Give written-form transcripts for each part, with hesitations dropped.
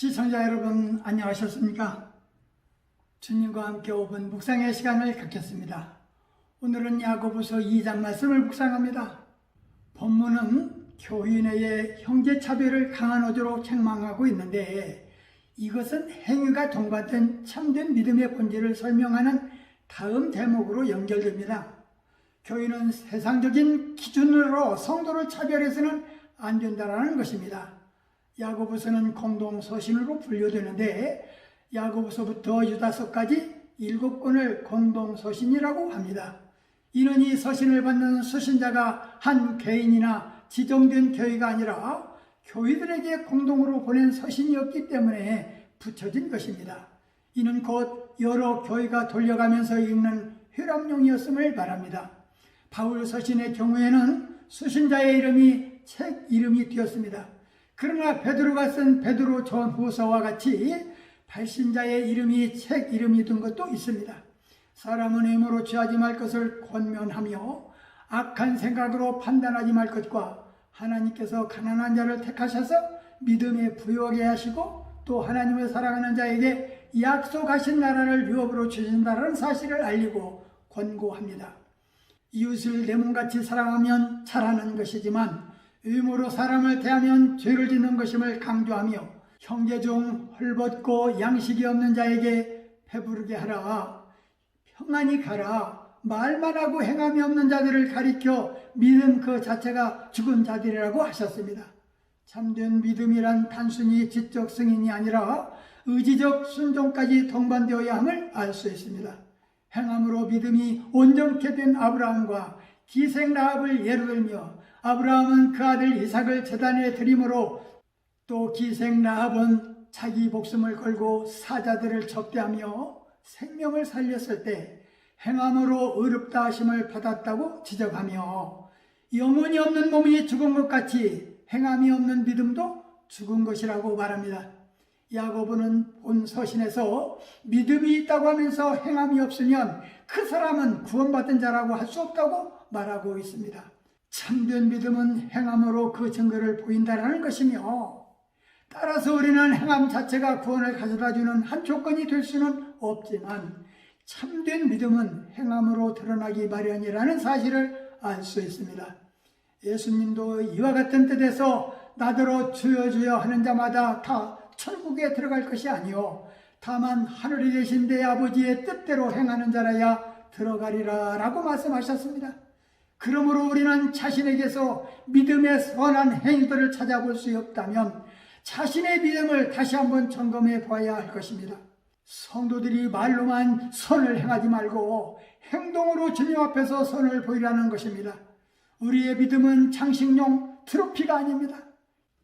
시청자 여러분 안녕하셨습니까? 주님과 함께 5분 묵상의 시간을 갖겠습니다. 오늘은 야고보서 2장 말씀을 묵상합니다. 본문은 교인의 형제차별을 강한 어조로 책망하고 있는데 이것은 행위가 동반된 참된 믿음의 본질을 설명하는 다음 대목으로 연결됩니다. 교인은 세상적인 기준으로 성도를 차별해서는 안 된다는 것입니다. 야고보서는 공동서신으로 분류되는데 야고보서부터 유다서까지 7권을 공동서신이라고 합니다. 이는 이 서신을 받는 수신자가 한 개인이나 지정된 교회가 아니라 교회들에게 공동으로 보낸 서신이었기 때문에 붙여진 것입니다. 이는 곧 여러 교회가 돌려가면서 읽는 회람용이었음을 말합니다. 바울 서신의 경우에는 수신자의 이름이 책 이름이 되었습니다. 그러나 베드로가 쓴 베드로 전후서와 같이 발신자의 이름이 책 이름이 된 것도 있습니다. 사람은 힘으로 취하지 말 것을 권면하며 악한 생각으로 판단하지 말 것과 하나님께서 가난한 자를 택하셔서 믿음에 부유하게 하시고 또 하나님을 사랑하는 자에게 약속하신 나라를 유업으로 주신다는 사실을 알리고 권고합니다. 이웃을 내 몸같이 사랑하면 잘하는 것이지만 의무로 사람을 대하면 죄를 짓는 것임을 강조하며 형제 중 헐벗고 양식이 없는 자에게 배부르게 하라, 평안히 가라, 말만 하고 행함이 없는 자들을 가리켜 믿음 그 자체가 죽은 자들이라고 하셨습니다. 참된 믿음이란 단순히 지적 승인이 아니라 의지적 순종까지 동반되어야 함을 알 수 있습니다. 행함으로 믿음이 온전케 된 아브라함과 기생 라합을 예로 들며 아브라함은 그 아들 이삭을 제단에 드림으로 또 기생 라합은 자기 목숨을 걸고 사자들을 접대하며 생명을 살렸을 때 행함으로 의롭다 하심을 받았다고 지적하며 영혼이 없는 몸이 죽은 것 같이 행함이 없는 믿음도 죽은 것이라고 말합니다. 야고보는 본 서신에서 믿음이 있다고 하면서 행함이 없으면 그 사람은 구원받은 자라고 할 수 없다고 말하고 있습니다. 참된 믿음은 행함으로 그 증거를 보인다는 것이며 따라서 우리는 행함 자체가 구원을 가져다주는 한 조건이 될 수는 없지만 참된 믿음은 행함으로 드러나기 마련이라는 사실을 알 수 있습니다. 예수님도 이와 같은 뜻에서 나더러 주여 주여 하는 자마다 다 천국에 들어갈 것이 아니요 다만 하늘에 계신 내 아버지의 뜻대로 행하는 자라야 들어가리라 라고 말씀하셨습니다. 그러므로 우리는 자신에게서 믿음의 선한 행위들을 찾아볼 수 없다면 자신의 믿음을 다시 한번 점검해 봐야 할 것입니다. 성도들이 말로만 선을 행하지 말고 행동으로 주님 앞에서 선을 보이라는 것입니다. 우리의 믿음은 장식용 트로피가 아닙니다.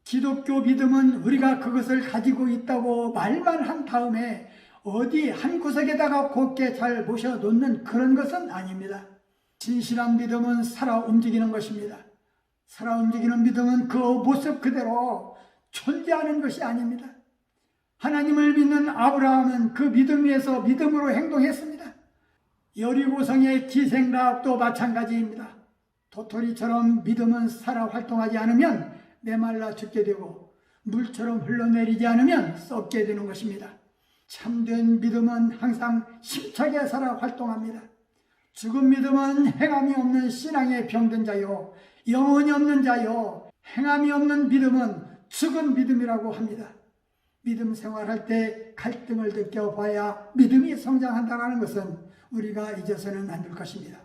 기독교 믿음은 우리가 그것을 가지고 있다고 말만 한 다음에 어디 한 구석에다가 곧게 잘 모셔놓는 그런 것은 아닙니다. 진실한 믿음은 살아 움직이는 것입니다. 살아 움직이는 믿음은 그 모습 그대로 존재하는 것이 아닙니다. 하나님을 믿는 아브라함은 그 믿음 위에서 믿음으로 행동했습니다. 여리고성의 기생 라합도 마찬가지입니다. 도토리처럼 믿음은 살아 활동하지 않으면 메말라 죽게 되고 물처럼 흘러내리지 않으면 썩게 되는 것입니다. 참된 믿음은 항상 힘차게 살아 활동합니다. 죽은 믿음은 행함이 없는 신앙에 병든 자요 영혼이 없는 자요 행함이 없는 믿음은 죽은 믿음이라고 합니다. 믿음 생활할 때 갈등을 느껴봐야 믿음이 성장한다는 것은 우리가 잊어서는 안 될 것입니다.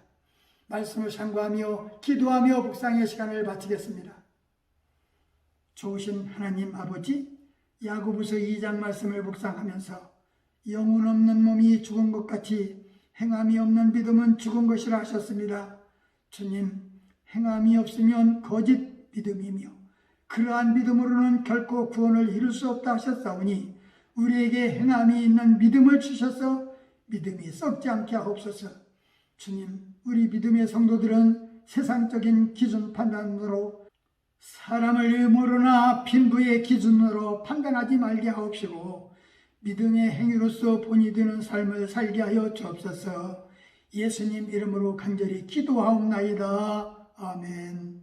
말씀을 상고하며 기도하며 묵상의 시간을 마치겠습니다. 좋으신 하나님 아버지, 야고보서 2장 말씀을 묵상하면서 영혼 없는 몸이 죽은 것 같이 행함이 없는 믿음은 죽은 것이라 하셨습니다. 주님, 행함이 없으면 거짓 믿음이며 그러한 믿음으로는 결코 구원을 이룰 수 없다 하셨사오니 우리에게 행함이 있는 믿음을 주셔서 믿음이 썩지 않게 하옵소서. 주님, 우리 믿음의 성도들은 세상적인 기준 판단으로 사람을 의무로나 빈부의 기준으로 판단하지 말게 하옵시고 믿음의 행위로서 본이 되는 삶을 살게 하여 주옵소서. 예수님 이름으로 간절히 기도하옵나이다. 아멘.